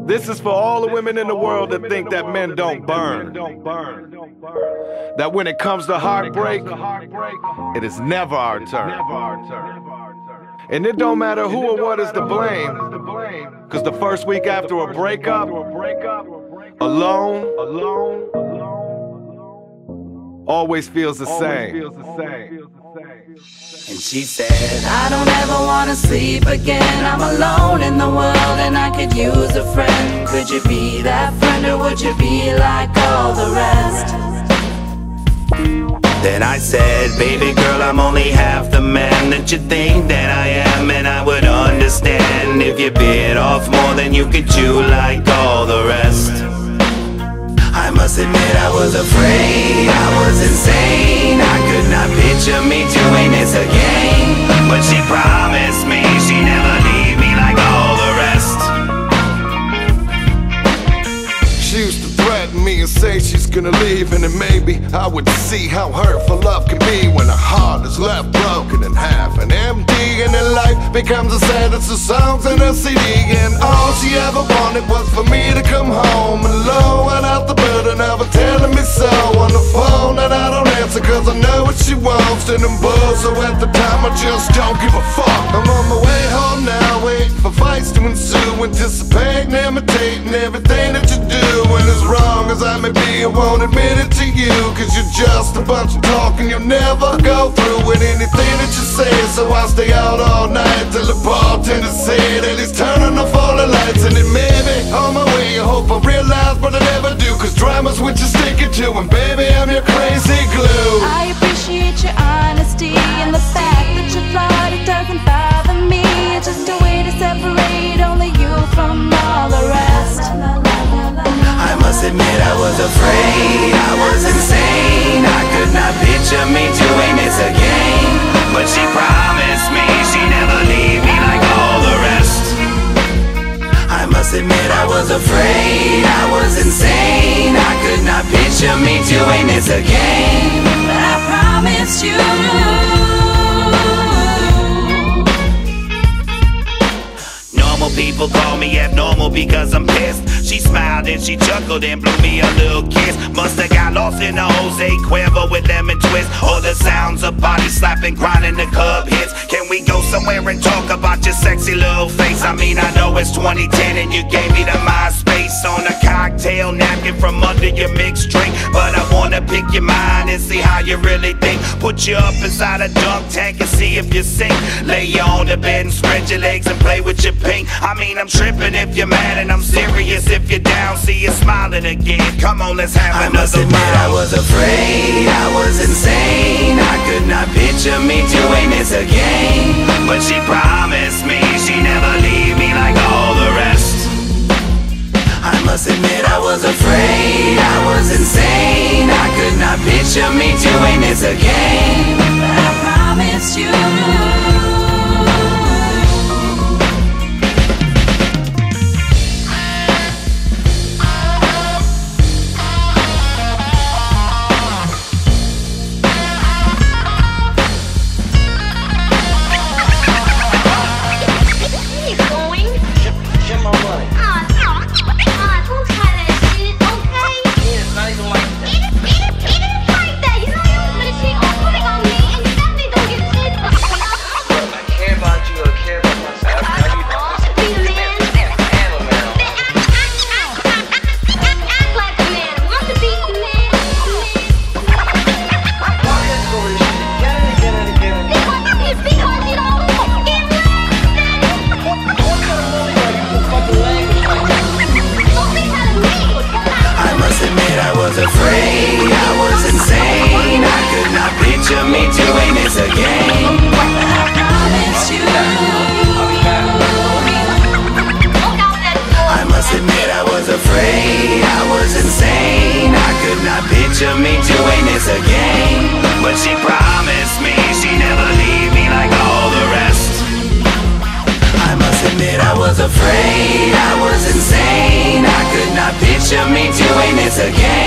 This is for all the women in the world that think that men don't burn. That when it comes to heartbreak, it is never our turn. And it don't matter who or what is to blame, cause the first week after a breakup, alone, always feels the same. And she said, I don't ever wanna sleep again. I'm alone in the world and I could use a friend. Could you be that friend or would you be like all the rest? Then I said, baby girl, I'm only half the man that you think that I am. And I would understand if you bit off more than you could chew like all the rest. I must admit I was afraid, I was insane. I could not picture me doing this again. But she promised me she'd never leave me like all the rest. She used to threaten me and say she's gonna leave, and then maybe I would see how hurtful love can be when a heart is left broken in half and empty, and then life becomes the saddest of songs in a CD. And all she ever wanted was for me to come home alone, without the burden of her telling me so on the phone. And I don't answer cause I know what she wants, and I'm bored, so at the time I just don't give a fuck. I'm on my way home now, waiting for fights to ensue, anticipating, imitating everything that you do. And as wrong as I may be, I won't admit it to you, cause you're just a bunch of talk and you'll never go through with anything that you say. So I stay out all night till the bartender said that he's turning off all the lights. And then maybe on my way I hope I realize, but I never do, cause drama's what you're sticking to, and baby I'm your crazy glue. I appreciate your honesty and the fact that you're flawed, it doesn't bother me. It's just a way to separate only you from all the rest. I must admit I was afraid, I was insane. I could not picture me doing this again. But she promised me she'd never leave me like all the rest. I must admit I was afraid, I was insane. I could not picture me doing this again. But I promised you. People call me abnormal because I'm pissed. She smiled and she chuckled and blew me a little kiss. Musta got lost in a Jose Cuervo with lemon twist, or the sounds of body slapping, grinding the club hits. Can we go somewhere and talk about your sexy little face? I mean, I know it's 2010 and you gave me the MySpace on a cocktail napkin from under your mixed drink, but I wanna pick your mind and see how you really think. Put you up inside a dunk tank and see if you sink. Lay you on the bed and spread your legs and play with your pink. I mean, I'm tripping if you're mad and I'm serious if you're down. See you smiling again. Come on, let's have another round. I must admit I was afraid, I was insane. I could not picture me doing this again. But she promised me she'd never leave me like all the rest. I must admit I was afraid, I was insane. I could not picture me doing this again. But I promised you. Me doing this again, but she promised me she'd never leave me like all the rest. I must admit I was afraid, I was insane. I could not picture me doing this again.